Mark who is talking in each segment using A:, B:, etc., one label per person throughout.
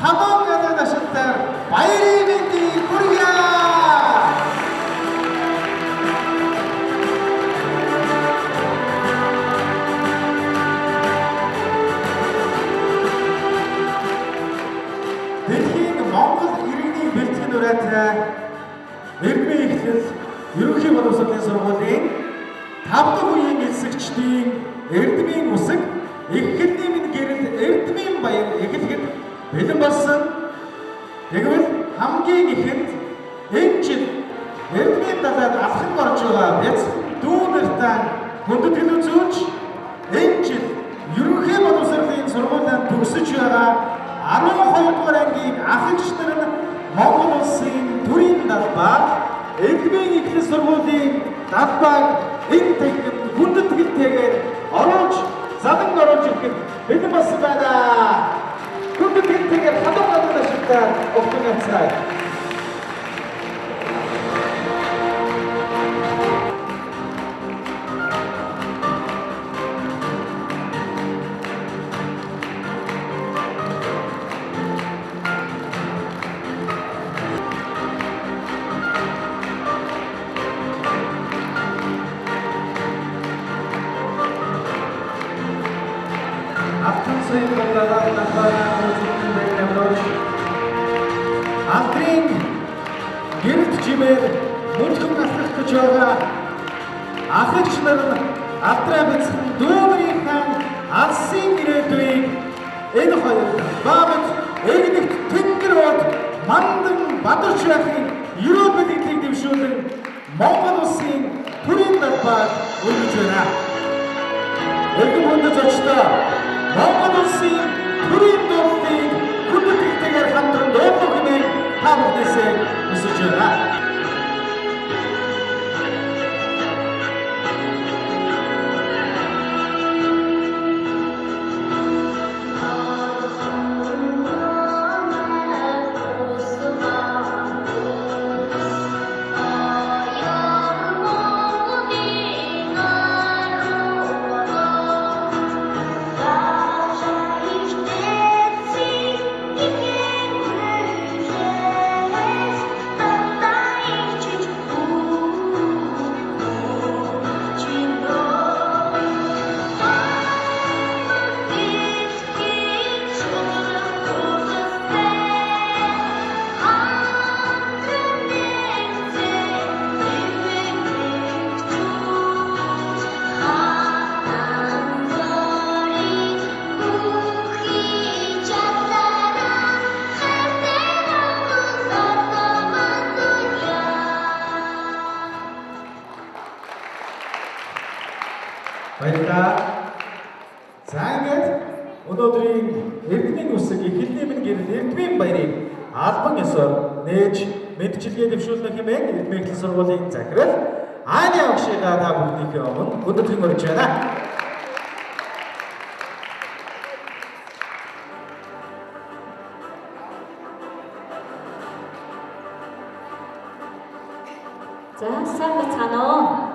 A: хамаан гадаад ашигтаар баярын мэндийг хүргье. Дэлхийн Монгол иргэний бэлтгэн ураатай Эрдмийн эхлэл ерөнхий боловсролын сургуулийн 5 дахь үеийн эсэгчдийн Эрдмийн үсэг эхлэлний минь гэрэл Эрдмийн баяр эхлэхэд бэлэн болсон. Тэгвэл хамгийн ихэнд энэ жил Эрдмийн далайд алхам орж байгаа бяц дүүнэртээ хүндэт хэлүүлж энэ жил ерөнхий боловсролын сургуулийн төгсөж байгаа 12 дугаар ангийн ахлагч нар нь Монгол улсын төрийн далбаар Эрдмийн эхлэл сургуулийн далбааг энэ тэнгинд хүндэт хэлтэйгээр оруулж задан оруулж ирэхэд бэлэн болсон байна. Хүндэт хэлтэйгээр хадгалж ашигтай өгсөн явцгаая. Алдрын гэрд жимээр мөнхөн алхах гэж байгаа ахлагч нар нь алдраа бяцхан дүүмрийн хаан алсын ирээдүйг энэ хоёр баамт эгнэгт тэнгэр бод мандан бадарч яхын ерөө бэлгэлийг дэвшүүлэн Монгол улсын төрийн далбаар өргөж байна. Эргэн хүндэт зочдоо Монгол улсын төрийн дуулыг хүндэт хэлтэйгээр хамтран дуулах хэмээн та бүхнээсээ хүсэж байна. Баярлалаа. За ингээд өнөөдрийн Эрдмийн үсэг эхлэлний минь гэрэл Эрдмийн баярыг албан ёсоор нээж мэдчилгээ дэвшүүлнэ хэмээн Эрдмийн эхлэл сургуулийн захирал Ани Огшига та бүхнийхээ өмнө хүндэтгэн өргөж байна.
B: За сайн бацгаана уу.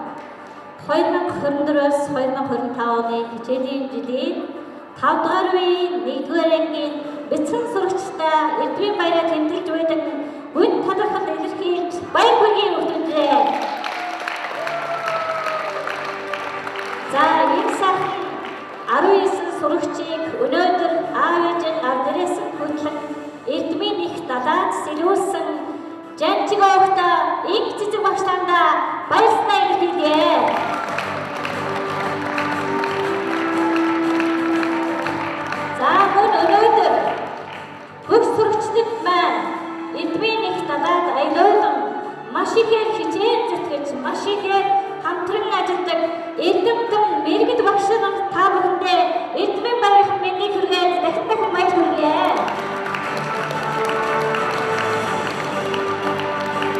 B: 2024-өөс 2025 оны хичээлийн жилийн 5 дугаар үеийн 1-р ангийн бяцхан сурагчдаа Эрдмийн баяраар тэмдэглэж байдаг гүн талархал илэрхийлж баяр хүргэе өгдөглөө. За энэ сайхан 19 сурагчийг өнөөдөр аав ээжийн гар дээрээс хөтлөн Эрдмийн их далайд сэрүүлсэн Жанчиг оохтой инх цэцэг багштандаа баяртай илэрхийлье. За өнөөдөр бүх сурагчдад маань Эрдмийн их далайд аялуулан маш ихээр хичээл зүтгэж маш ихээр хамтран ажилладаг Эрдэмтэн мэргэд багш нар та бүхэндээ Эрдмийн баярын мэндийг хүргээж дахин баяр хүргэе.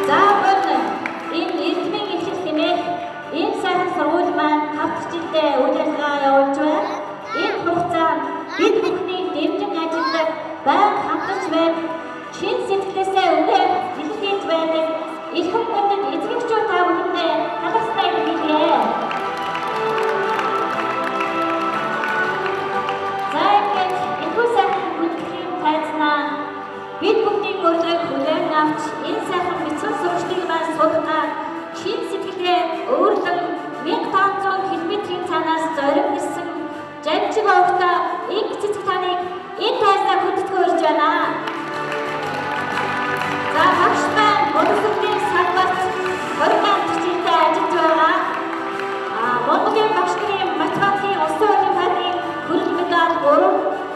B: За энэ Эрдмийн эхлэл хэмээх энэ сайхан бид бүгдийн урилгыг хүлээн авч энэ сайхан бяцхан сурагчдыг маань сурахаар шин сэтгэлээ өөрлөн 1500 км-ийн цаанаас зориг нисэн Жамжиг овогтой инх цэцэг таныг энэ тайзнаар хүндэтгэж урьж байна. За багш маань боловсролын салбарт 20 төчилтэй ажиллаж байгаа. Монголын багш нарын математикийн улсын олимпиадын хөрөнгө медаль 3,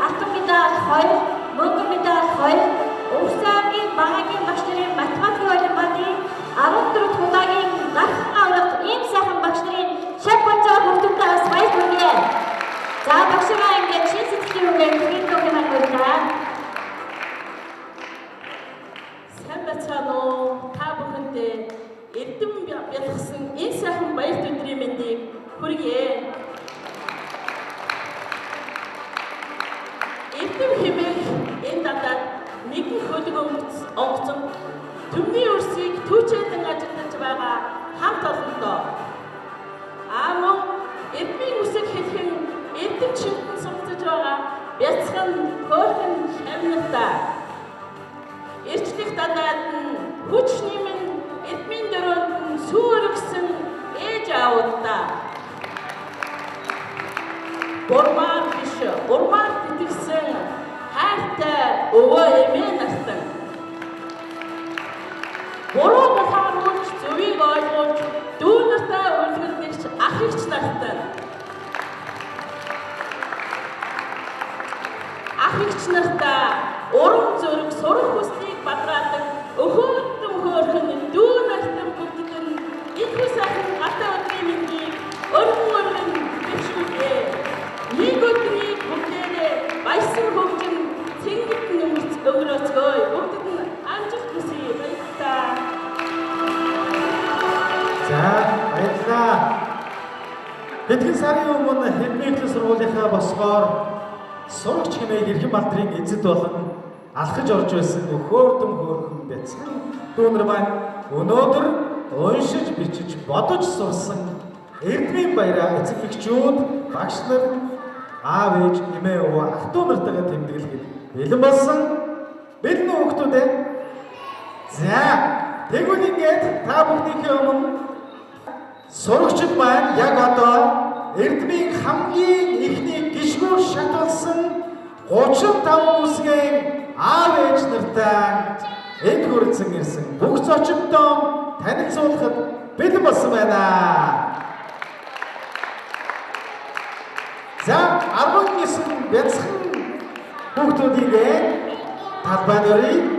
B: алтан медаль 2, мөнгөн медаль 2, Өвсөгийн багийн багш нарын математикийн олимпиадын 14 удаагийн гархан аврагт ийм сайхан багш нарын шав болцоо хүртэлтэй бас баяр хүргэе. За багшаа ингээд шин сэтгэлийн үгээр хэлдэг юм байна.
C: Сайн бацаано та бүхэндээ эрдэм бялгсан энэ сайхан баярт өдрийн мэндийг хүргье. Эрдэм хэмээх энэ дадаад нэгэн хөлөг онгоцон төмний өрсийг түүчээдэн ажиллаж байгаа хамт олондоо. Мөн эрдмийн үсэг хэлхэн эрдэм шимтэн суралцаж байгаа бяцхан хөөрхөн шавнартаа. Эрчлэх дадаад нь хүч нэмэн эрдмийн дөрөнд нь сүүргсэн ээж аавуудаа. Урмаар биш, урмаар тэтгсэн хайртай өвөө эмээ нартан. Буруу ухааруулж зөвийг ойлгуулж дүү нартай үлгэрдэгч ах эгч нартан. Ах эгч нартаа урам зориг сурах хүслийг бадраадаг өхөөртөн хөөрхөн дүү нартан бүгдд нь их сайхан гатаа өдрийн мэндийг өргөн бишүүлээ. Нэг өдрийн бүгдээрээ баясан хөгжин цэнгэтэн өнгөрөөцгөөе. Бүгдд нь амжилт хүсье. Баярлалаа.
A: За баярлалаа. Хэдхэн сарын өмнө Хэлмээлийн сургуулийнхаа босгоор сурагч хэмээх Эрхэм Балдрын эзэд болон алхаж орж байсан өхөөрдөн хөөрхөн бяцхан дүүнэр маань өнөөдөр уншиж бичиж бодож сурсан эрдмийн баяраа эцэг эхчүүд, багш нар, аав ээж, эмээ өвөө, ах дүү нартайгаа тэмдэглэхэд бэлэн болсон. Бэлэн хүүхдүүд ээ. За тэгвэл ингээд та бүхнийхээ өмнө сурагчид маань яг одоо эрдмийн хамгийн ихний гишгүүр шатуулсан 35 үсгийн аав ээж нартай эд хүрэлцэн ирсэн бүх зочдтой танилцуулахад бэлэн болсон байна. За 19 бяцхан хүүхдүүдийг талбайд өрье.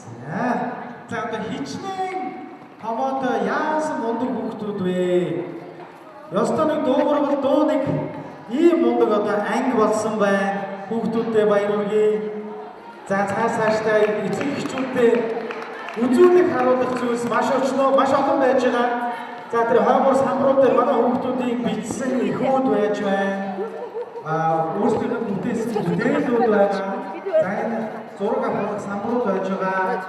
A: За одоо хичнээн томоотой яасан мундаг хүүхдүүд вэ? Ёстой нэг дуугар бол дуу нэг ийм мундаг одоо анги болсон байна. Хүүхдүүдтэй баяр хүргэе. За цаашдаа эцэг эхчүүдтэй үзүүлэх харуулах зүйлс маш очноо маш олон байж байгаа. За тэр хоймор самбарууд дээр манай хүүхдүүдийн бичсэн ихүүд байж байна. Өөрсдөө бүтээсэн бүтээлүүд байна. За энэ зураг авах самбарууд байж байгаа.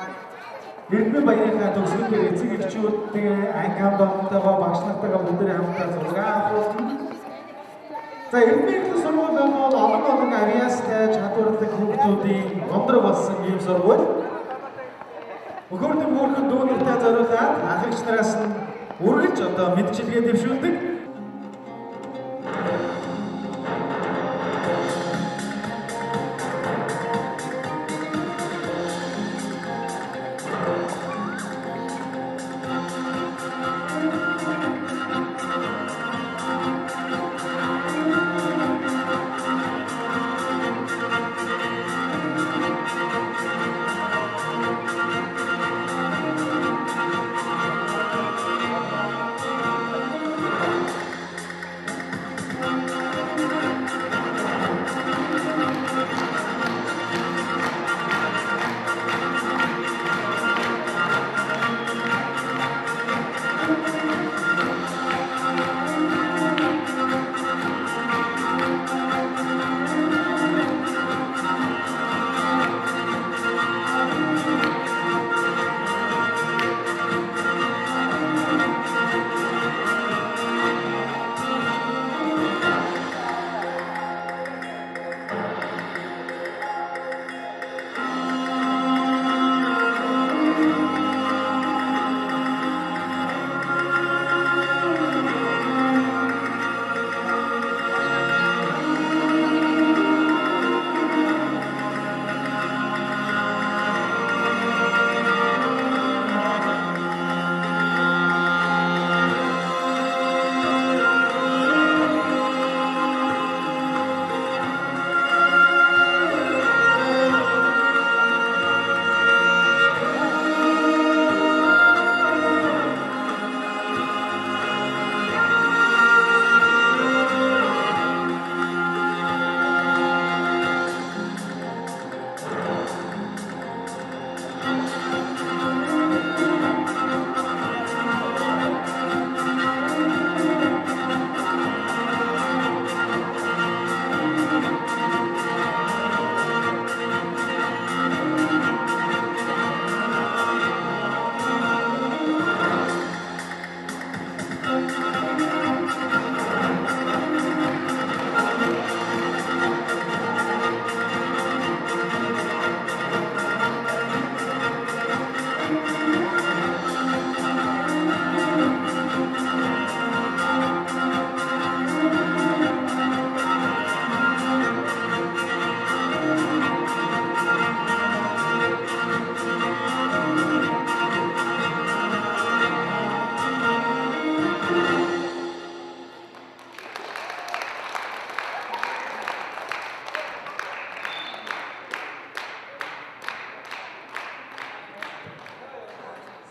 A: Эрдэнэ баярынхаа төгсгөлөөр эцэг эхчүүдтэй анги хамгаалтайгаа багш нартайгаа бүгдээ хамтдаа зураг авах. За эрдэнэ сургууль бол олон авиастай чадвартай хүүхдүүдийн гомдрог болсон ийм сургууль. Өхөрдөн бүрхэн дүүнэртэй зориулаад ах эгч нараас нь үргэлж одоо мэдчилгээ дэвшүүлдэг.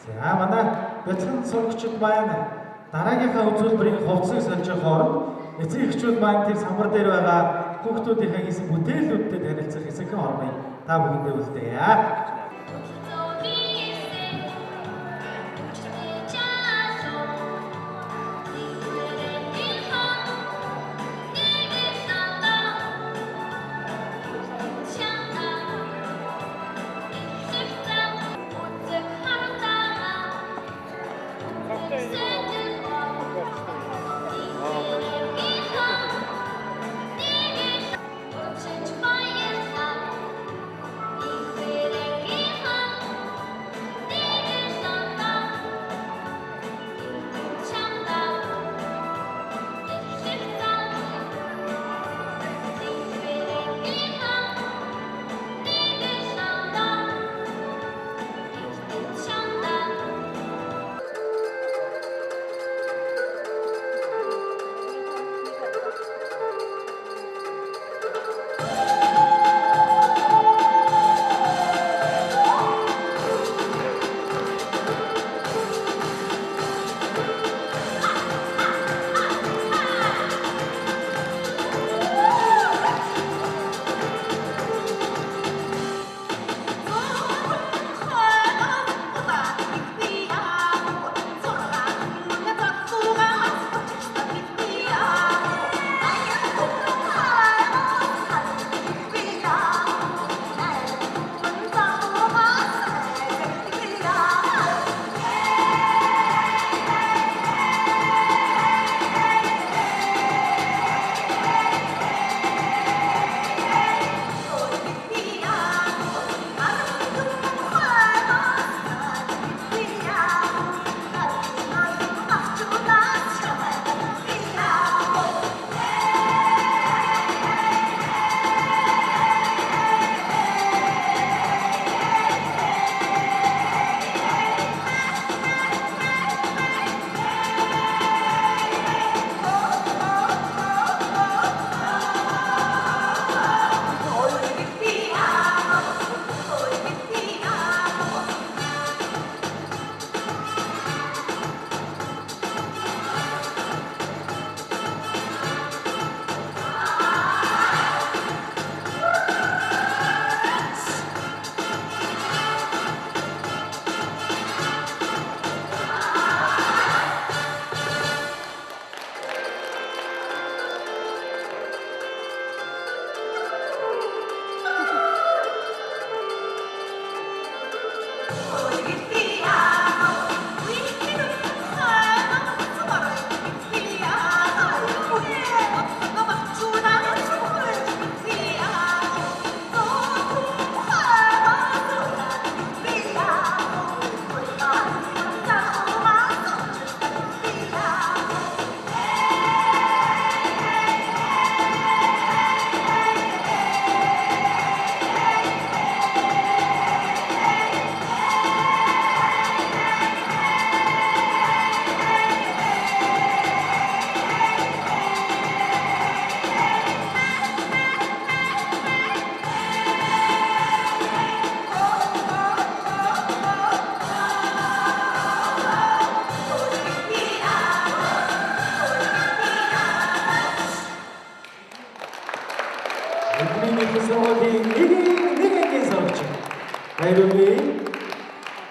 A: За манай бяцхан сурагчид маань дараагийнхаа үзүүлбэрийн хувцсыг сольж явах хооронд эцэг эхчүүд маань тэр самбар дээр байгаа хүүхдүүдийнхээ хийсэн бүтээлүүдтэй танилцах хэсэгхэн орныг та бүхэндээ үлдээе.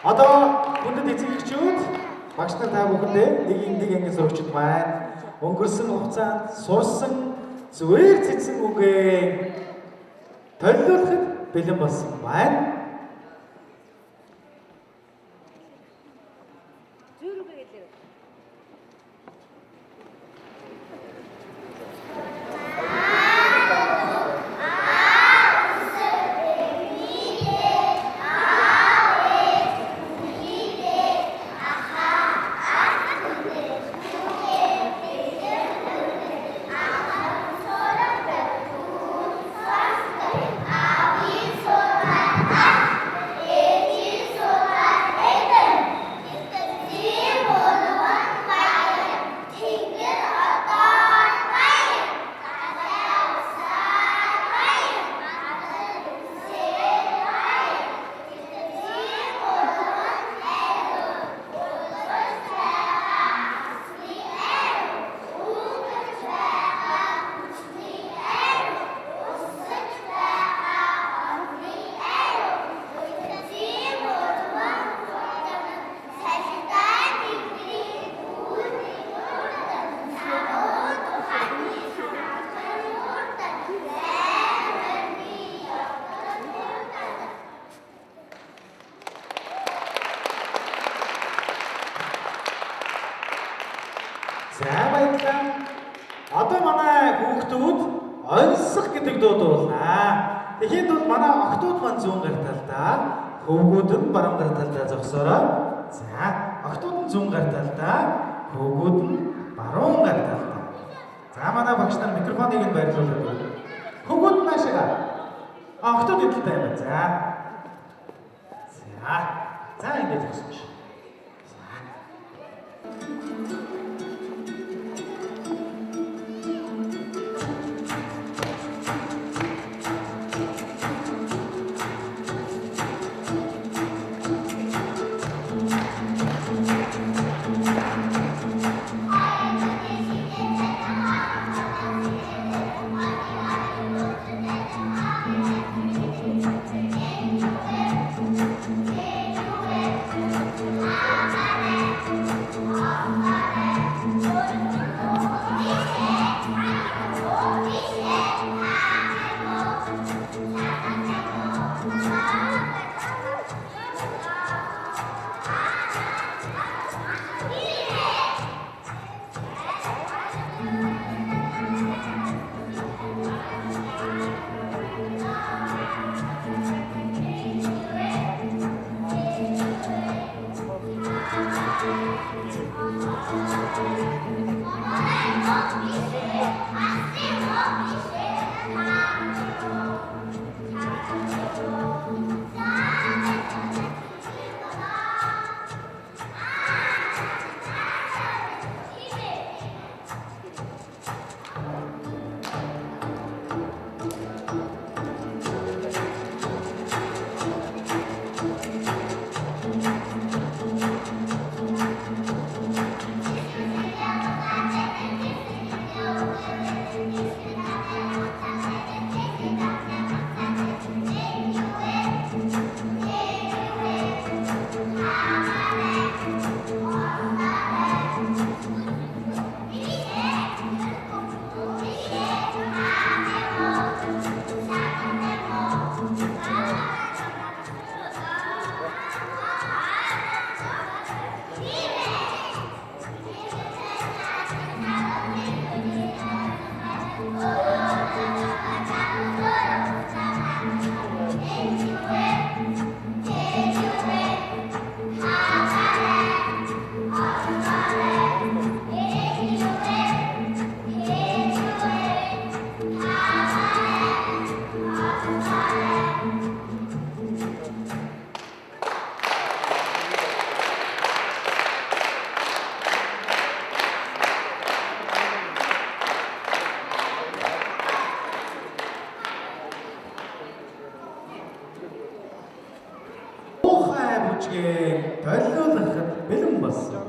A: Одоо хүндэт эцэг эхчүүд багш нар та бүхэндээ нэг ангийн сурагчид маань өнгөрсөн хугацаанд сурсан зүгээр цэцэн үгээ төлөвлөхөд бэлэн болсон байна. За баярлалаа. Одоо манай хүүхдүүд онцлог гэдэг дуу дуулнаа. Тэгэхэд бол манай охтууд маань зүүн гар талдаа, хөвгүүд нь баруун гар талдаа зогсоороо. За, охтууд нь зүүн гар талдаа, хөвгүүд нь баруун гар талдаа. За, манай багш нар микрофоныг нь байрлуулад. Хөвгүүд нь наашаа. Охтууд эдэлтэй юм. За, ингэж зогсооч. хүчгээ толиулахад бэлэн болсон.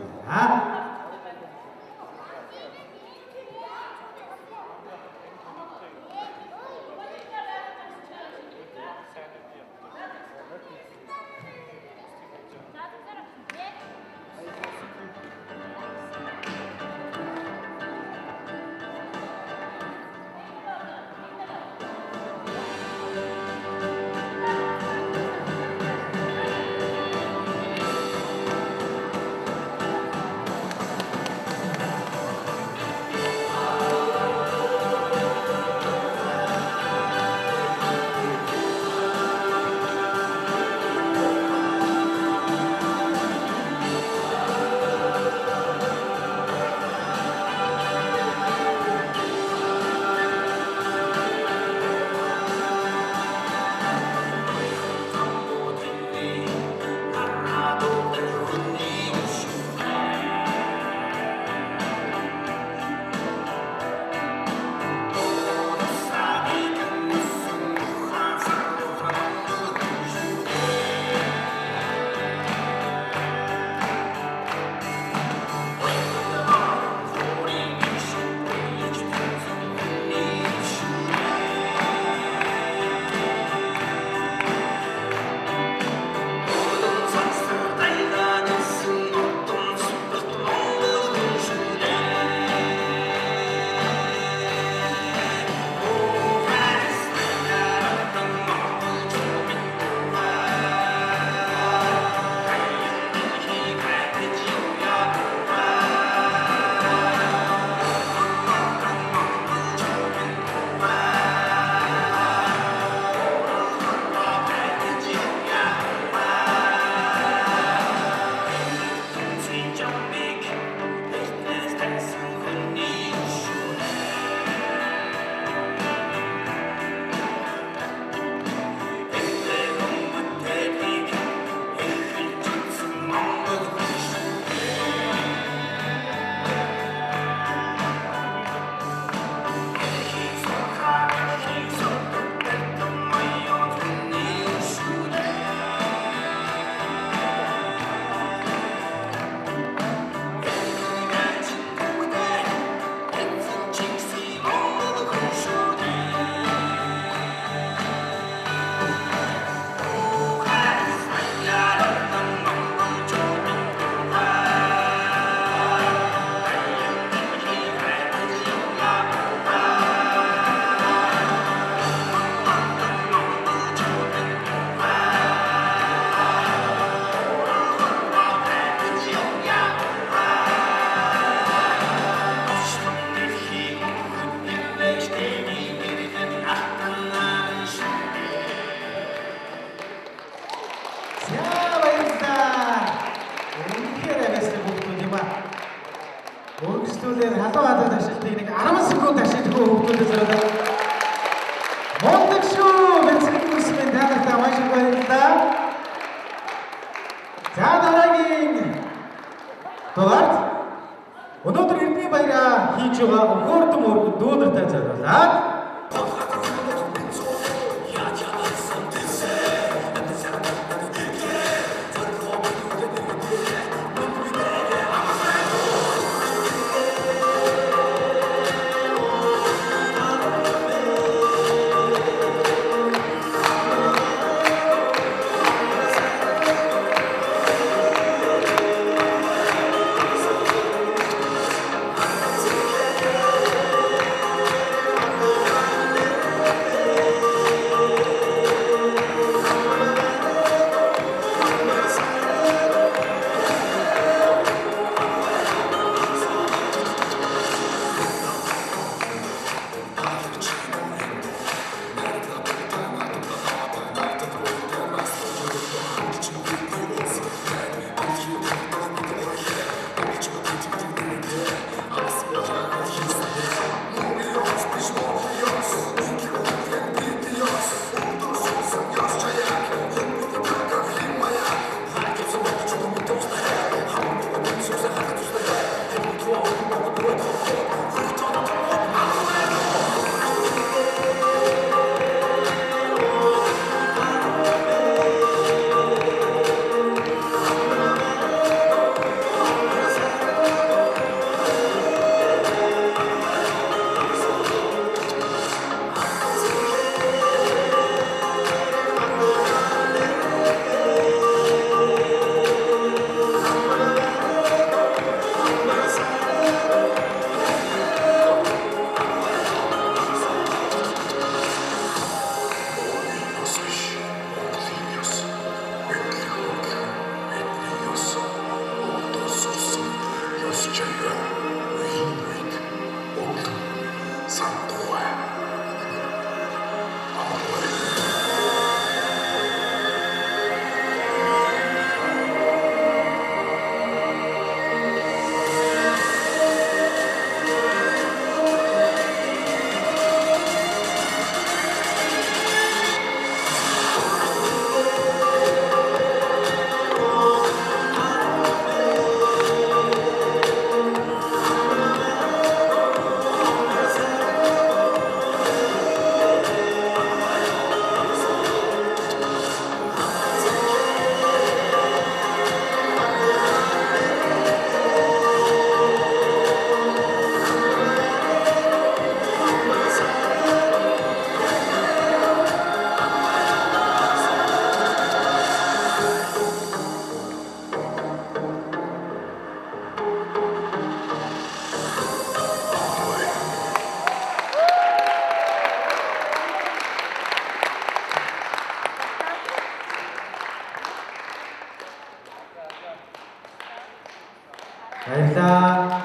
A: Үргэлжлүүлээд халуун хадад ашиглалтыг нэг 10 секунд ашиглах хөвгүүдээс зориулаад мундаг шүү бэлтгэл үсмэн танартай маш их баярлалаа. За дараагийн дугаарт өнөөдөр Эрдэнэ баяраа хийж байгаа өгөөрдөн өргөд дүүнертэй зориулаад Баярлалаа.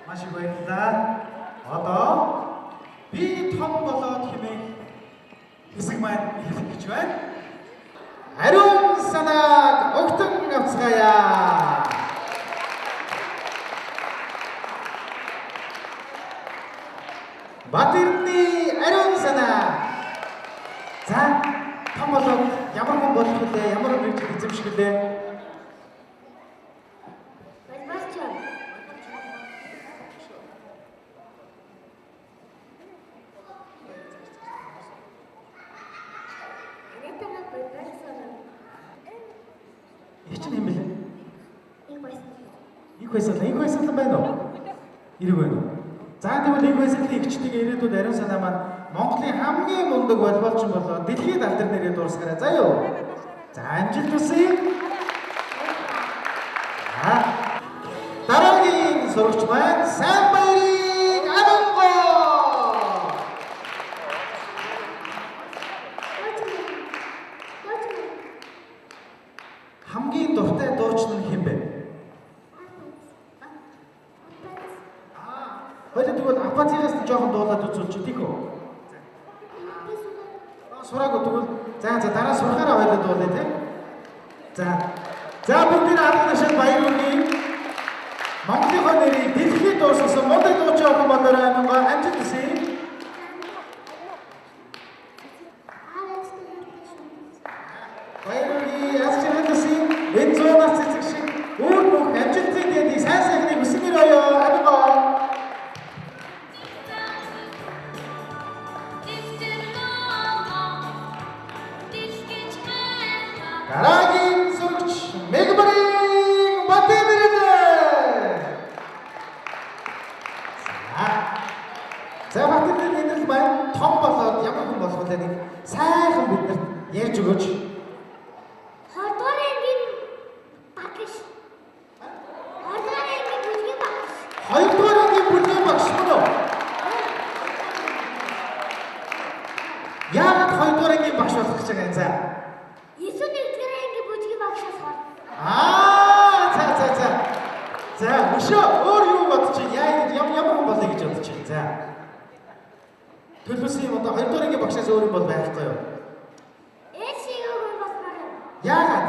A: Маш их баярлалаа. Одоо би том болоод хэмээх хэсэг маань хэлэх гэж байна. Ариун санааг өгтөн авцгаая. Батэрдний ариун санаа. За, том болоод ямар хүн болох вэ? Ямар нэг эзэмших вэ? Их байсан байна уу? Ирэг байна уу? За тэгвэл их байсан ихчдийн ирээдүйд ариун санаа маань Монголын хамгийн мундаг волейболчин болоод дэлхийд алдар нэрээр дуусгараа. За юу? За амжилт хүсье. Дараагийн сурагч маань сайн баярыг амангоо. Хамгийн дуртай дуучин нь хэн бэ? Хоёул тэгвэл апатигаас нь жоохон дуулаад үзүүлчих тийх үү? Сураагүй тэгвэл за дараа сурахаараа хоёул дуулъя тий. За бүгд аль нашид баяр хүргэе. Монголынхоо нэрийг дэлхийд дуусгасан мундаг дуучин охин болоорой амангоо амжилт хүсье. Баяр хүргэе. Асчирхэг хүсье. Энэ зуунаас цэцэг шиг өөр бүх амжилтын дэдийг сайн сайхныг хүсгэр ойё амангоо. Дараагийн сурагч Мегбарын Батэрнэ. За Батэрнэ энэ л маань том болоод ямар хүн болох вэ нэг сайхан биднэрт ярьж өгөөч. Хоёрдугаар ангийн бүлгийн багш мөн үү? Яагаад хоёрдугаар ангийн багш болох гэж байгаа юм за? За, өшөө өөр юу бодож байна? Ямар хүн болъё гэж бодож байна. За. Төлөвсөн юм одоо хоёрдугаар ангийн багшаас өөр юм бол байхгүй юу? Яагаад?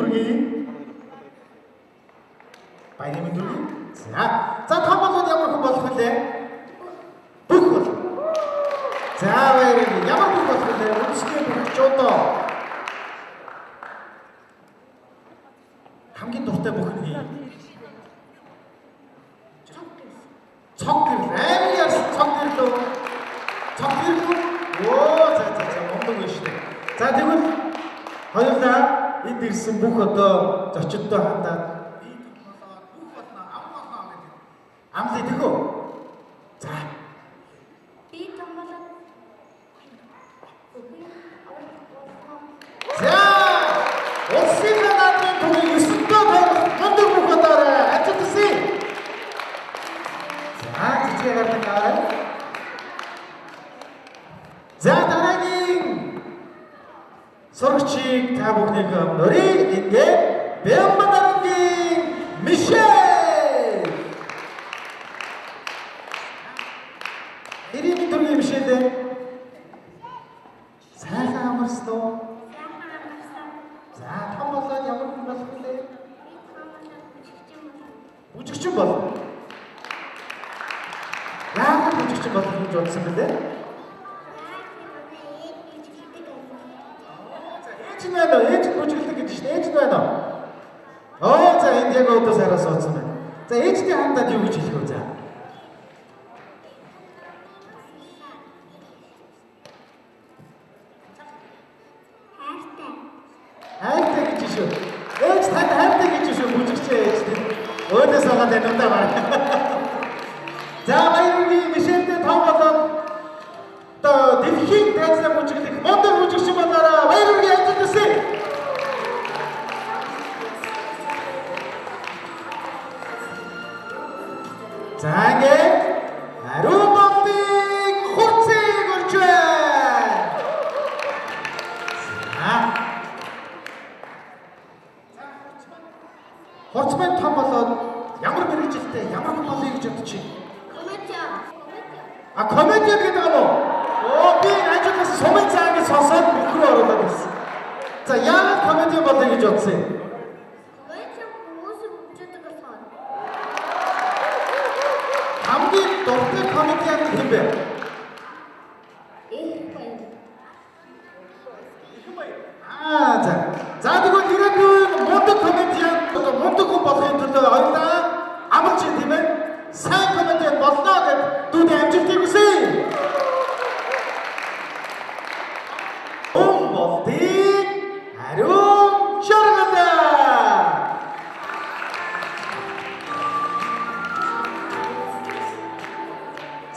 A: дүргийн баярын дүргийн. За том болоод ямар хүн болох вэ? Бүх бол. За баярын ямар бүх болох вэ? Үнэхээр бүх чодоо. хамгийн дуртай бүх нь цог гэрэл амар ярсан цог гэрэл үү? Цог гэрэл үү? Оо за ондог биш үү? За тэгвэл хоёулаа энд ирсэн бүх одоо зочдтой хандаад бүх болно ам болно гэдэг. Амлаа идэх үү? За.
B: Би том болоод
A: За. Улсын наадмын түүний 9 доо ондог бүх одоо ажилтсан. За гардаг аа. За дараагийн сурагчийг та бүхнийг өмнөрий ингээд Бямбанарангийн Мишель. Ирийн төргийн Мишель. Сайхан амарсан уу? За том болоод ямар хүн болох вэ? Бүжигчин болох. Яагаад бүжигчин болох гэж бодсон бэ? Ээж нь байна уу? Ээж нь бүжиглдэг гэж чинь ээж нь байна уу? Оо за энд яг одоо сараас суудсан байна. За ээжтэй хандаад юу гэж хэлэх вэ? За. Хайртай гэж шүү. Ээж танд хайртай гэж шүү бүжигчээ ээж тийм. Өөдөөс аваад байна уу та. За баярын Мишельтэй том болоод одоо дэлхийн тайзнаа бүжиглэх мундаг бүжигчин болоорой. Баярын амжилт хүсье. За ингээд ариун бомбыг хурцыг олж байна. Хурцмын том болоод ямар мэрэгжилтэй ямар хүн болъё гэж бодчих. Комедиан гэдэг юм уу? Оо би ажлаас сумын цаа гэж сонсоод бүхрөө оруулаад байсан. За яагаад комедиан болъё гэж бодсон юм? Хамгийн дуртай комедиан хэн бэ? За тэгвэл ирээдүйн мундаг комедиан мундаг хүн болохын төлөө хоёулаа амарч тийм ээ? Сайн комедиан болно гэд дүүний амжилтыг хүсье. Болдыг ариун жаргалаа.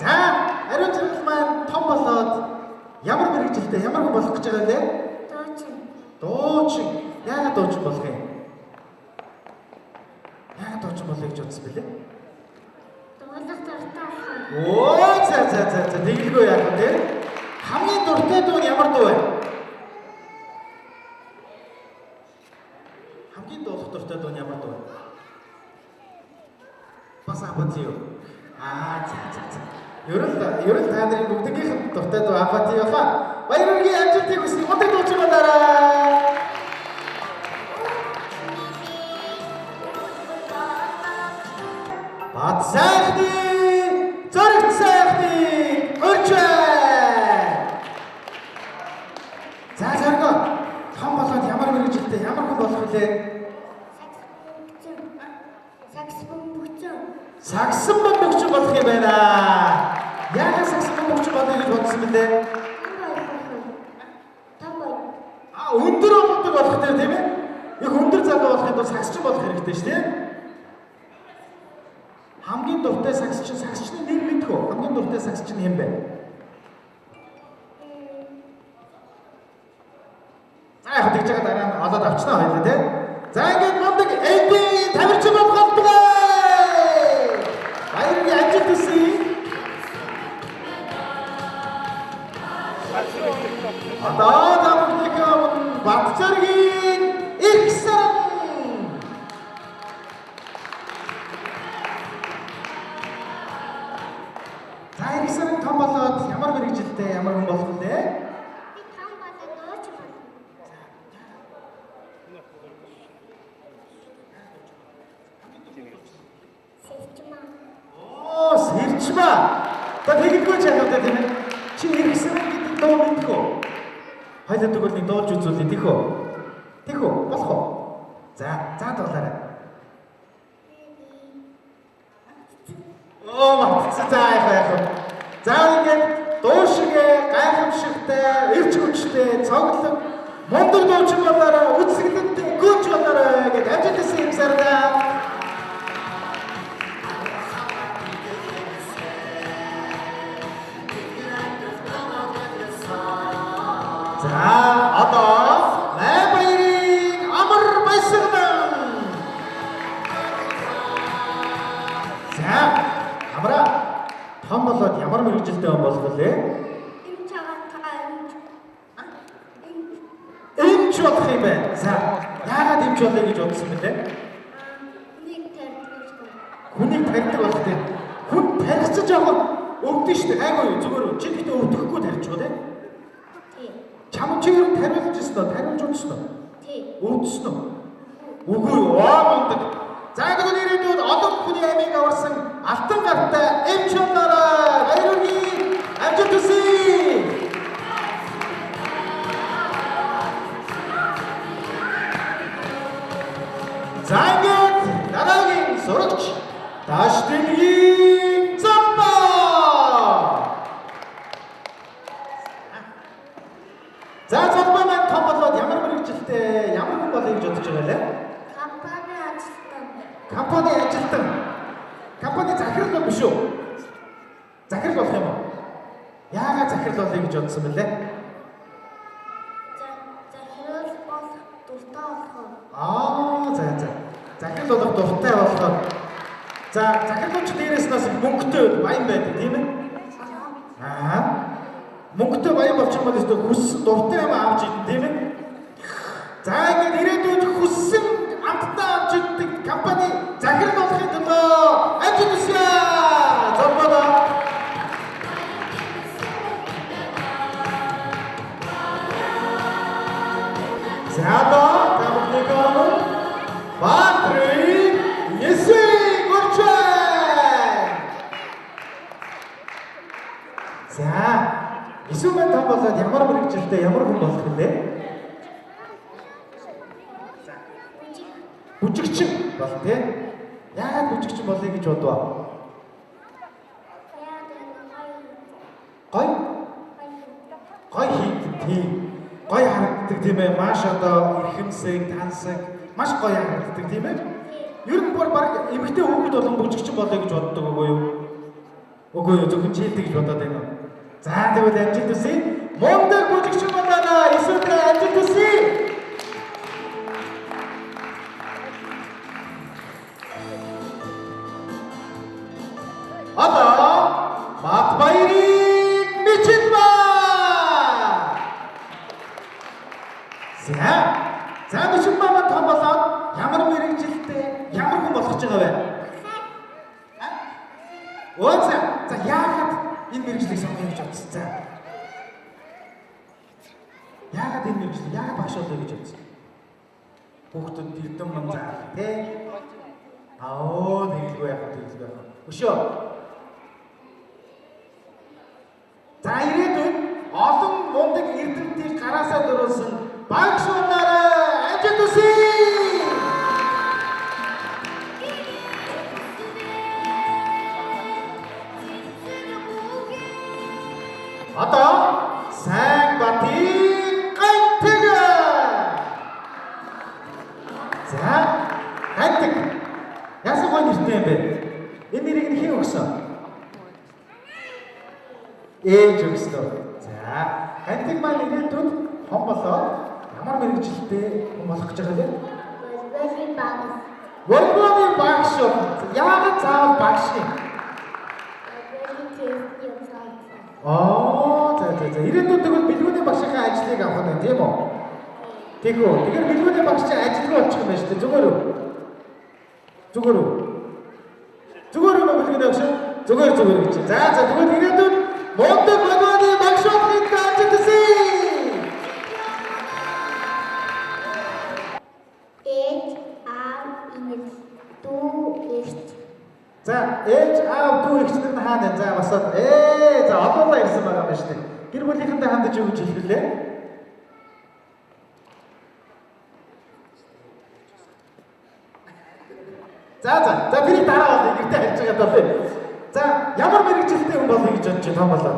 A: За ариун жаргал маань том болоод ямар мэрэгжилтэй ямар хүн болох гэж байгаа вэ? Дуучин. Яагаад дуучин болох юм? Яагаад дуучин болохыг гэж бодсон бэлээ? Оо за тэгэлгүй яах вэ? Хамгийн дуртай дуу нь ямар дуу вэ? Хамгийн дуртай дуу нь ямар дуу вэ? Бас апати юу? За. Ер нь та нарын бүгдийнх нь дуртай дуу апати яха. Баярын амжилтыг хүсье. Мундаг дуучин болоорой. Бат сайхны зоригт сайхны өрч байна. За зорго том болоод ямар мэрэгжилтэй ямар хүн болох вэ? Саксон бомбогч болох юм байна. Яагаад саксон бомбогч болох гэж бодсон бэлээ? Өндөр болдог болох тийм ээ? Их өндөр залуу болохын тулд саксчин болох хэрэгтэй шүү дээ. Хамгийн дуртай саксчны нэр мэдэх үү? Хамгийн дуртай саксчин хэн бэ? За яг тэгж байгаа дараа нь олоод авчнаа хоёлаа тийм. За ингээд мундаг эйди тамирчин болох болтугай. Баярын амжилт хүсье. Одоо дамжуулах Батцаргийн их сан. За их сан том болоод ямар мэрэгжилтэй ямар хүн болох вэ? Би том болоод дууч болно. Хинчба. Та тэгэхгүй ч яах вэ тийм ээ? Чи иргсэн гэдэг дуу мэдэх үү? Хоёул тэгвэл нэг дуулж үзүүлээ тийх үү? Тийх үү? Болох уу? За дуулаарай. Мартсан яах. За ингээд дуу шигээ гайхамшигтай, эрч хүчтэй, цоглог, мундаг дуучин болоорой, үзэсгэлэнтэй гүйж болоорой гэж амжилттай юмсараа. За одоо Баярын амар баясгалан. За хамраа том болоод ямар мэрэгжилтэй хүн болох вэ? Эмч болох юм байна. За яагаад эмч болоё гэж бодсон бэ? Хүнийг тарьдаг болох тийм. Хүн тарьчих жоохон өвдөн шүү дээ. Айгүй юу зүгээр чи гэхдээ өвдөхгүй тарьчих үү? Чам чи юу тариулж ирсэн үү? Тариулж үзсэн үү? Тий. Өвдсөн үү? Үгүй юу? Мундаг. За гэнэ ирээдүйд олон хүний амийг аварсан алтан гартай эмч болоорой. Баярын амжилт хүсье. За ингээд дараагийн сурагч Даш дэлхийн Замбаа. За Замбаа маань том болоод ямар мэрэгжилтэй ямар хүн болоё гэж бодож байгаа лээ? Компани ажилтан. Компани захирал бол биш үү? Захирал болох юм уу? Яагаад захирал болоё гэж бодсон бэлээ?
D: Захирал болох дуртай болохоор.
A: За. Захирал болох дуртай болохоор. За захирлууч дээрээс нас мөнгөтэй баян байдаг тийм ээ? Мөнгөтэй баян болчих юм бол өстө хүссэн дуртай юм авч идэх тийм ээ? За ингээд ирээдүйд хүссэн амттай авч идэх компани захирал болохын төлөө ажил хүсье. Зурбаа. За тамхнэгоо Баатрин Есүс гурчаа. За Есүс маань том болоод ямар мэрэгжилтэй ямар хүн болох вэ? Бүжигчин бол тий. Яагаад бүжигчин болъё гэж бодваа? Гой хийдэг тий. Гой харагддаг тийм ээ. Маш одоо эрхэмсэг, тансаг, маш гоё харагддаг тийм ээ. Ер нь бүр баг эмэгтэй хүүхэд болон бүжигчин болъё гэж боддог үгүй юу? Үгүй юу, зөвхөн чи хэлдэг гэж бодоод байна. За тэгвэл амжилт хүсье. Мундаг бүжигчин болоорой. Эсвэл амжилт хүсье. Одоо Батбаярын Мичилба. За Мичилба маань том болоод ямар мэрэгжилтэй ямар хүн болох гэж байгаа вэ? За яагаад энэ мэрэгжлийг сонгоё гэж бодсон? За. Яагаад энэ мэрэгжлийг яагаад багш болоё гэж бодсон? Хүүхдүүд эрдэм мөн заа тий. Тэгэлгүй яах вэ? Өшөө. За ирээдүйд олон мундаг эрдэмтдийг гараасаа дөрүүлсэн багш болоорой. Амжилт хүсье. Одоо сайн батын гантэг. За гантэг. Яасан гоё нэртэй юм бэ? Энэ нэрийг нь хэн өгсөн? Ээж өгсөн. За гантэг маань ирээдүйд том болоод ямар мэрэгжилтэй хүн болох гэж байгаа вэ? Волейболын багш. Яагаад заавал багш юм? За ирээдүйд тэгвэл бэлгүүний багшийн ажлыг авах нь тийм үү? Тэгвэл бэлгүүний багш чинь ажилгүй болчих юм байна шүү дээ. Зүгээр үү? Зүгээр үү бэлгүүний багш? Зүгээр гэж. За тэгвэл ирээдүйд мундаг бэлгүүний багш болохыг амжилт хүсье. За ээж аав дүү эгчнэр нь хаана? За бас за одоолаа ирсэн байгаа байна шүү дээ. Гэр бүлийнхэнтэй хандаж юу гэж хэлвэлээ? За би дараа бол гэртээ харж байгаа даа. За ямар мэрэгчлэлтэй хүн болох гэж бодож том болоо.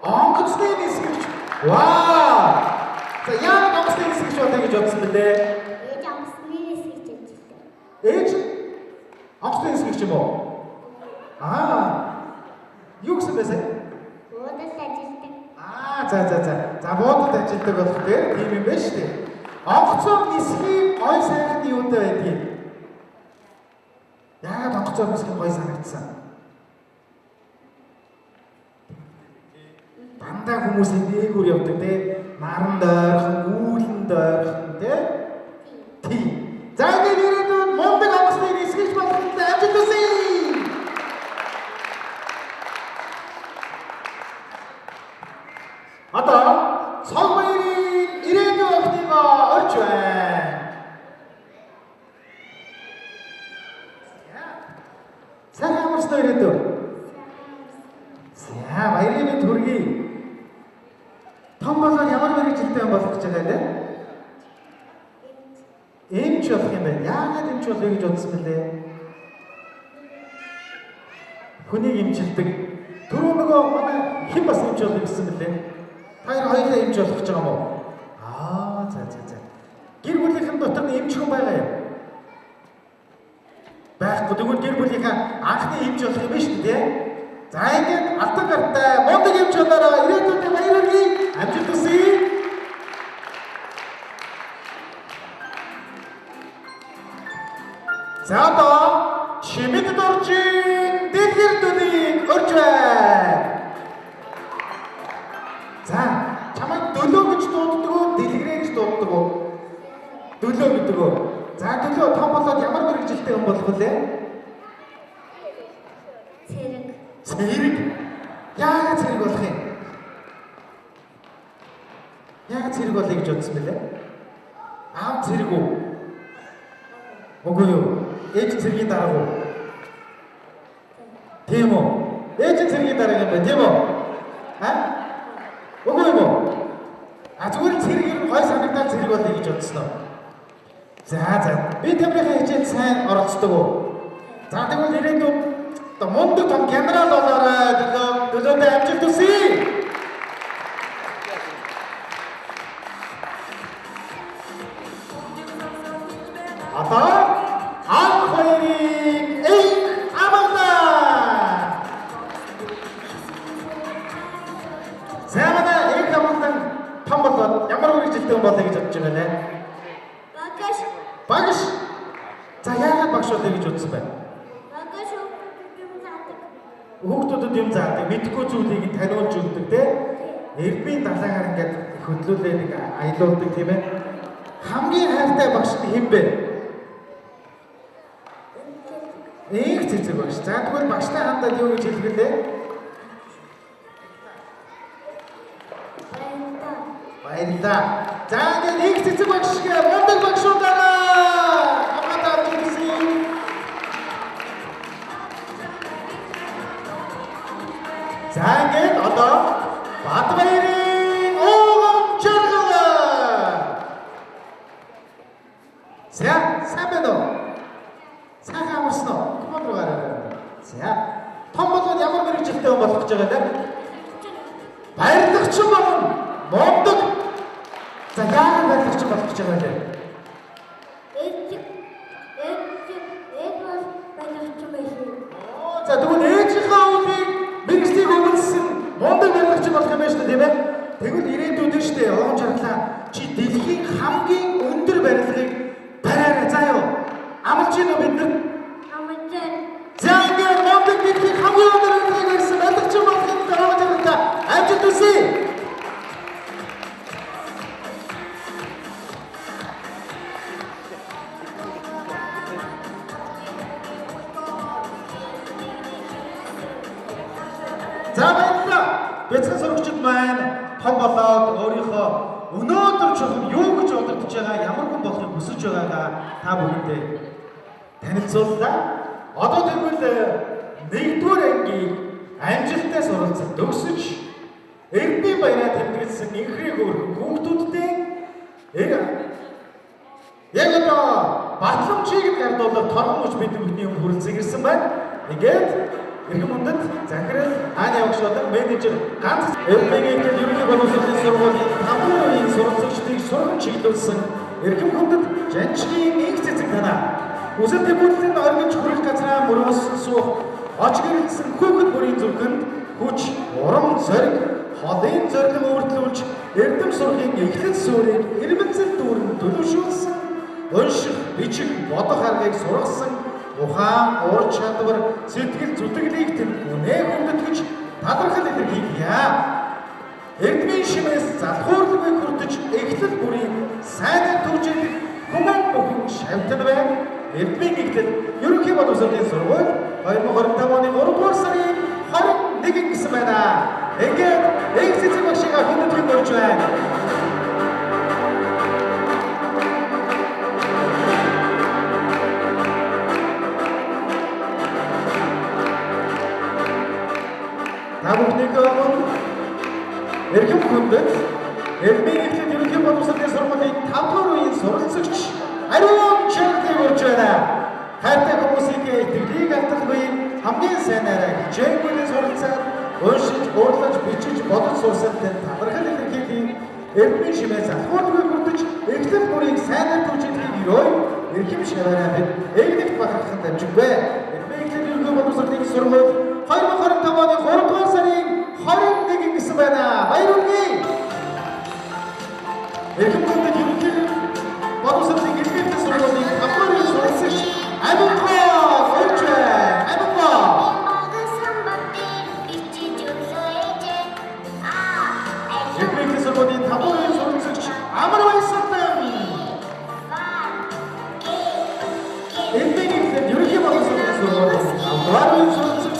A: Онгоцны нисгэрч. Вау! За яагаад онгоцны нисгэрч болоо гэж бодсон бэлээ? Ээж онгоцны нисгэрч юм уу? Юу гэсэн бэ сая? За буудалд ажилдаг болох тийм юм байна шүү дээ. Онгоцоор нисхийн гой сайхан юутай байдгийг. Яагаад онгоцоор нисхийн гой санагдсан? Дандаа хүмүүсийн дээгүүр явдаг те. Наран дойрхон, үүлэн дойрхон те. Тийм. За ингээд ирээдүйд мундаг онгоцны нисгэж болоход амжилт хүсье. Одоо Солбаярын ирээдүйн охиныгоо орж байна. Сайн амарсан ирээдүй. За баярын төргий. Том болоод ямар мэрэгчлэлтэй болох гэж байгаа вэ? Эмч болох юм байна. Яагаад эмч болъё гэж бодсон бэлээ? Хүнийг эмчилдэг. Түрүү нөгөө манай хэн бас эмч болох гэсэн бэлээ? Хоёулаа эмч болох гэж байгаа юм уу? За. Гэр бүлийнхэн дотор нь эмч хүн байгаа юм. Байхгүй тэгвэл гэр бүлийнхаа анхны эмч болох юм шүү дээ. За ингээд алтан гартай мундаг эмч болоороо ирээдүйдээ баярлалаа. Амжилт хүсье. За одоо чимэд дуржин дэлгэр дөлийг өрж байна. За чамайг дөлөө гэж дууддаг уу, дэлгэрээ гэж дууддаг уу? Дөлөө гэдэг үү? За дөлөө том болоод ямар мэрэгжилтэй хүн болох вэ? Цэрэг. Яагаад цэрэг болох юм? Яагаад цэрэг болъё гэж бодсон бэлээ? Аав цэрэг үү? Үгүй юу? Ээж цэрэгийн дараа уу? Тийм үү? Ээж цэрэгийн дараа юм байна, тийм үү? Үгүй юу? Зүгээр цэрэг юм гой санагдаад цэрэг болъё гэж бодсон уу? За. Би тамирын хичээл сайн оролцдог уу? За тэгвэл ирээдүйд мундаг том генерал болоорой. Дөлөөдөө амжилт хүсье. Одоо анх хоёрын амгалан. Замана амгалан том болоод ямар мэрэгжилтэй хүн болъё гэж бодож байгаа нэ? Багш. За яагаад багш болъё гэж бодсон бэ? Хүүхдүүдэд юм заадаг, мэдэхгүй зүйлийг таниулж өгдөг те. Эрдмийн далайгаар ингээд хөдлүүлээ нэг аялуулдаг тийм ээ. Хамгийн хайртай багш нь хэн бэ? Их цэцэг багш. За тэгвэл багштай хандаад юу гэж хэлэх вэ? Баярлалаа. За ингээд их цэцэг багш гээ мундаг багшуудаараа хамгаалаад ирсэн. За ингээд одоо Бадбаярын жаргал. Сайн байна уу? Сайн амарсан уу? Том руу гараа. За. Том болоод ямар мэрэгжилтэй хүн болох гэж байгаа вэ? Баярлагч болно. Мундаг. За яагаад баярлагч болох гэж байгаа вэ? За тэгвэл ээжийнхээ үлийг мэрэгжлийг өгүүлсэн мундаг барилгач болох юм байна шүү дээ тийм ээ. Тэгвэл ирээдүйд нь шүү дээ он жаргалаа чи дэлхийн хамгийн өндөр барилгыг бариараа заа юу. Амлаж гинөө бид нар? Амлаж. За ингээд мундаг дэлхийн хамгийн өндөр барилгыг барьсан барилгач болох юм даа жаргалаа амжилт хүсье. За баярлалаа. Бяцхан сурагчид маань том болоод өөрийнхөө өнөөдөр чухал юу гэж бодогдож байгаа, ямар хүн болохыг хүсэж байгаагаа та бүхэндээ танилцууллаа. Одоо тэгвэл 1-р ангийн амжилттай суралцсан төгсөж Эрдмийн баяраар тэмдэглэсэн инхрийг өөрхөн хүүхдүүдтэй яг одоо батламжийг гардуулах торгомж бидний өмнө хүрэлцэн ирсэн байна. Ингээд эрхэм хүндэт захирал хааны явагчдын менежер ганц Эрдмийн ерөнхий боловсролын сургуулийн 5 үеийн суралцагчдыг сургам чиглүүлсэн эрхэм хүндэт жанчгийн нэг цэцэг танаа. Үсэл тэмүүллийн оргиж хүрэх газраа мөрөөсөн суух очгирлсэн хүүхэд бүрийн зүрхэнд хүч, урам зориг, холын зорилго өөртлүүлж эрдэм сургын эхлэл суурийг ирмэлцэл дүүрэн төлөвшүүлсэн унших, бичих, бодох аргыг сургасан ухаан, уур чадвар, сэтгэл зүтгэлийг тэр үнэ хүндэтгэж талархал илэрхийлье. Эрдмийн шимээс залхуурлагыг хүртэж эхлэл бүрийн сайнаар төвжүүлэх хүмүүн бүхэн шавтан байна. Эрдмийн эхлэл ерөнхий боловсролын сургууль 2025 оны 3-р сарын 21 гэсэн байна. Ингээд их цэцэг багшийг хүндэтгэн болж байна. Бүгднийг эрхэм хүндэт Эрдмийн эхлэл ерөнхий боловсролын сургуулийн 5-р үеийн суралцагч Ариун Чартай болж байна. Хайртай хүмүүсийн итгэлийг алдалгүй хамгийн сайнаараа хичээнгүйлэн суралцаад уншиж, уурлаж, бичиж, бодож сурсан тань талархал илэрхийлэн Эрдмийн шимээс залхуурлагыг хүртэж эхлэл бүрийг сайнаар төвжүүлэхийг өрөө эрхэм шаваараа бид ээлжид бахарханд амжигвэ. Эрдмийн эхлэл ерөнхий боловсролын сургууль 2025 оны 3-р сарын 21 гэсэн байна. Баярлалаа. Эрхэм хүндэт ерөнхий боловсролын гэрээтэй сургуулийн 5-р үеийн суралцагч Амингаа болж байна. Амингаа. Эрдмийн сургуулийн 5-р үеийн суралцагч Амар Баясгалан. Эрдмийн ерөнхий боловсролын сургуулийн 5-р үеийн суралцагч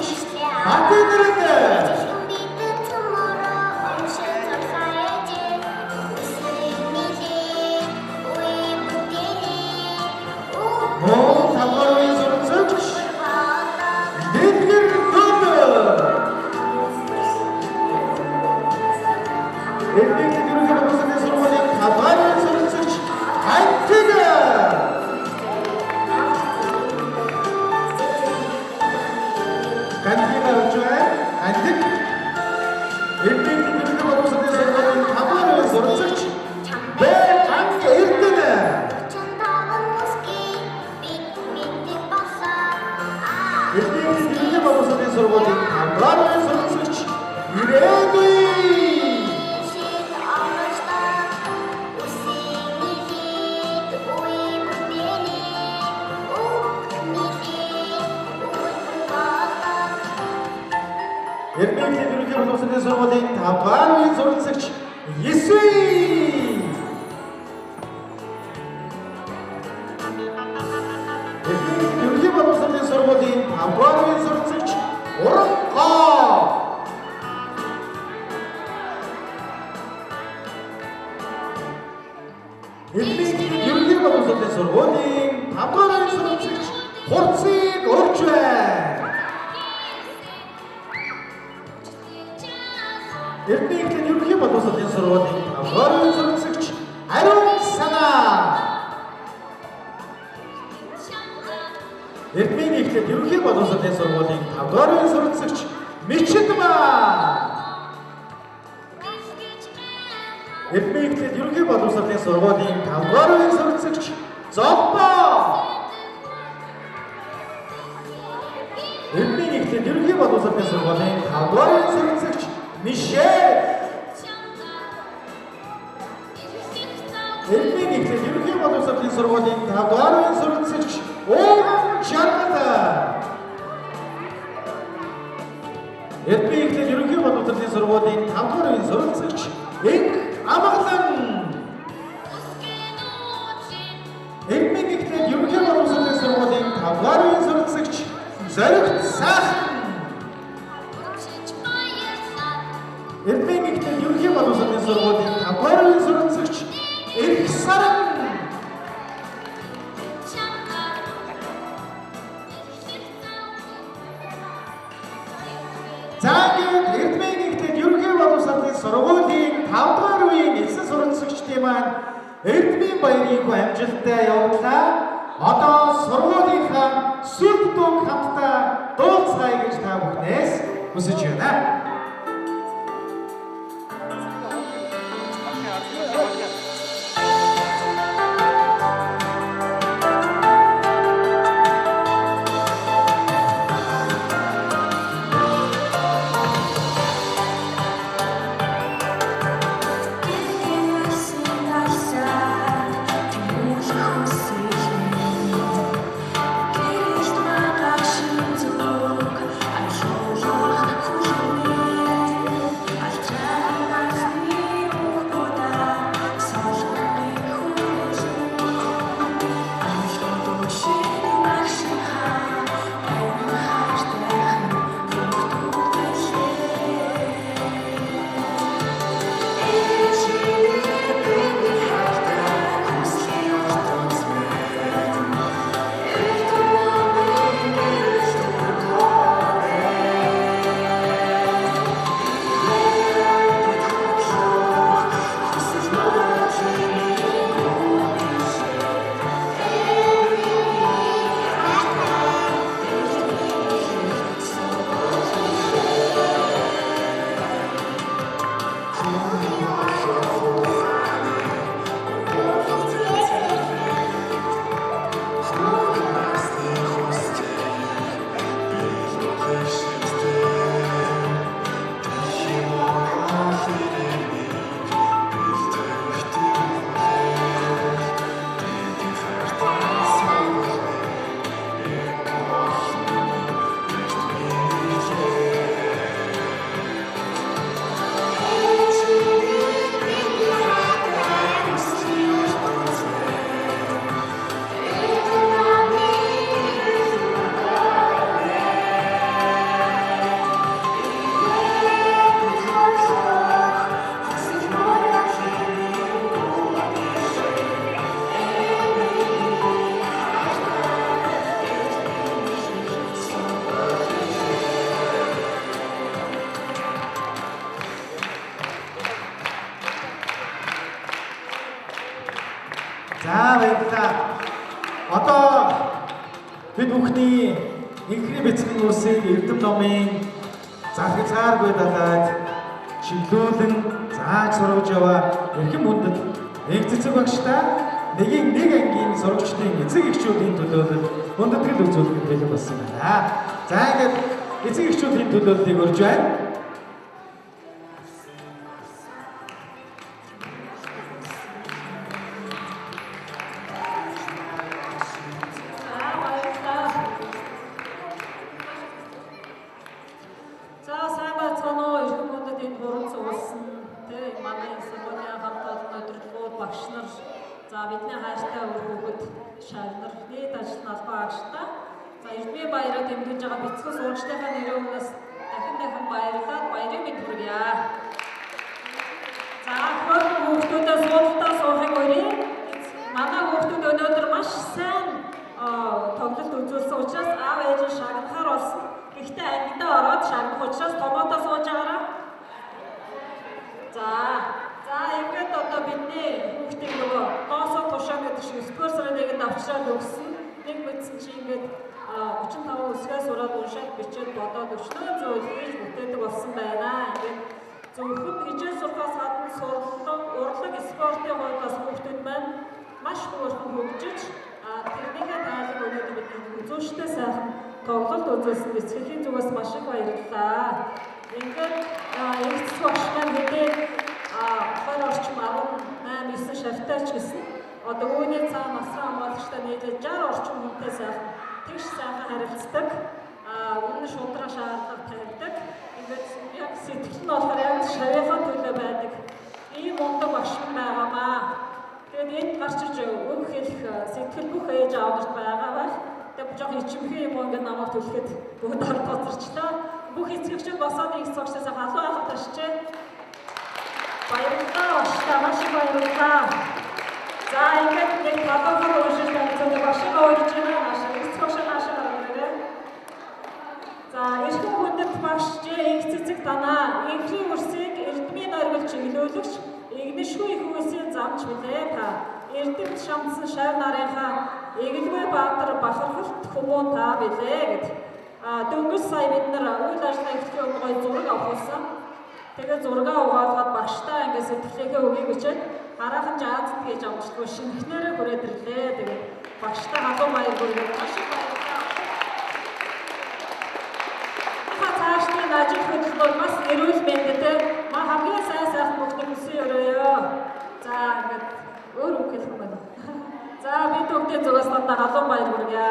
A: ингээд Эрдмийн нэгтгэл ерөнхий боловсролын сургуулийн 5 дугаар үеийн эцсийн суралцагчдын маань Эрдмийн баярын хүү амжилттай явууллаа. Одоо сургуулийнхаа сүлд дуу хамтдаа дуулцгаая гэж та бүхнээс хүсэж байна. За баярлалаа. Одоо бид бүхний инхний бяцхан улсын Эрдэм номын захицааргүй далаад чиглүүлэн зааж сургаж яваа эрхэм хүндэт нэг цэцэг багштай нэг ангийн сурагчдын эцэг эхчүүдийн төлөөлөл хүндэтгэл үзүүлэх бэлэн болсон байна. За ингээд эцэг эхчүүдийн төлөөллийг өрж байна.
C: За бидний хайртай үр хүүхэд шалнар нийт ажил албан агштай. За Эрдмийн баяраа дэмжиж байгаа бяцхан суулжтайхаа нэрийн өмнөөс дахин баярлаад баярын мэд хүргье. За хөр хүүхдүүдээ суултаа суухыг өрье. Манай хүүхдүүд өнөөдөр маш сайн тоглолт үзүүлсэн учраас аав ээж нь шагнахаар болсон. Гэхдээ ангидаа ороод шагнах учраас томоодоо сууж байгаараа. За ингээд одоо бидний хүүхдийн нөгөө доосоо тушаа гэдэг шиг 9-р сарын 1-нд авчраад өгсөн. Нэг мэдсэн чи ингээд 35 үсгээс ураад уншаад бичээд бодоод өчнөө зөвлөж бүтээдэг болсон байна. Ингээд зөвхөн хичээл сурахаас гадна урлаг спортын хувьд бас хүүхдүүд маань маш хурдан хөгжиж тэрнийхээ тайлбар өнөөдөр бидний үзүүштэй сайхан тоглолт үзүүлсэн эцгийн зүгээс маш их баярлалаа. Ингээд эцэг багш маань мэдээ 20 орчим 18-9 шавтайч гэсэн одоо үүний цаана насраа хамгаалагчтай нийлээд 60 орчим хүнтэй сайхан тэгш сайхан харилцдаг. Үнэн шудраа шаардлага тавьдаг. Ингээд яг сэтгэл нь болохоор яг шавийнхаа төлөө байдаг. Ийм мундаг багш байгаамаа. Тэгээд энд гарч ирж үг хэлэх сэтгэл бүх ээж аавдарт байгаа байх. Тэгээд жоох ичимхээ юм ингээд намайг түлхэхэд бүгд ард тоцорчлоо. Бүх эцэгчүүд босоод их цогцсоос халуун алга ташчээ. Баярлалаа багштай маш их баярлалаа. За ингээд нэг талбар уушиж байгаа багшаа өөрж байгаа маш их багшаа гаргав. За эрхэм хүндэт багш их цэцэг танаа инхлийн үрсийг эрдмийн оргил чиглүүлэгч Игнэшгүй их үсийн замч билээ та. Эрдэмт шамдсан шав нарынхаа Эгэлгүй Баатар бахархалт хүмүүн та билээ гэд. Дөнгөж сая бид нар үйл ажиллагаа эхлэхийн өмнө гоё зураг авахулсан. Тэгээд зургаа угаалгаад багштай ангиас сэтгэлээгээ өгье гэчээд хараахан жаазд гэж амжилтгүй шинэхнээрээ хүрээд ирлээ. Тэгээд багштай халуун баяр хүргээд маш их баярлалаа. Цаашдын ажил хөдөлмөр бас эрүүл мэндэд хамгийн сайхан бүхнийг хүсэн өрөөё. За ингээд өөр үг хэлэх юм байна. За бид бүгдээ зүгээс надад халуун баяр хүргье.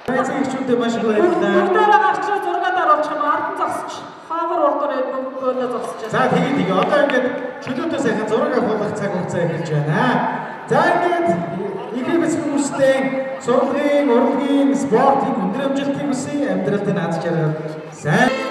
A: Байцаа ихчүүдэд маш их баярлалаа.
C: Бүгдээрээ гарч зургаад оруулах юм ардын зогсож хаагар урдуур гөөнөө зогсож байна.
A: За тэгээ одоо ингээд чөлөөтэй сайхан зураг авах цаг хугацаа эхэлж байна. За ингээд ихний бэлтгэл хүмүүстэй сургуулийн, урлагийн, спортын өндөр амжилтыг хүсье. Амьдралд нь аз жаргал сайн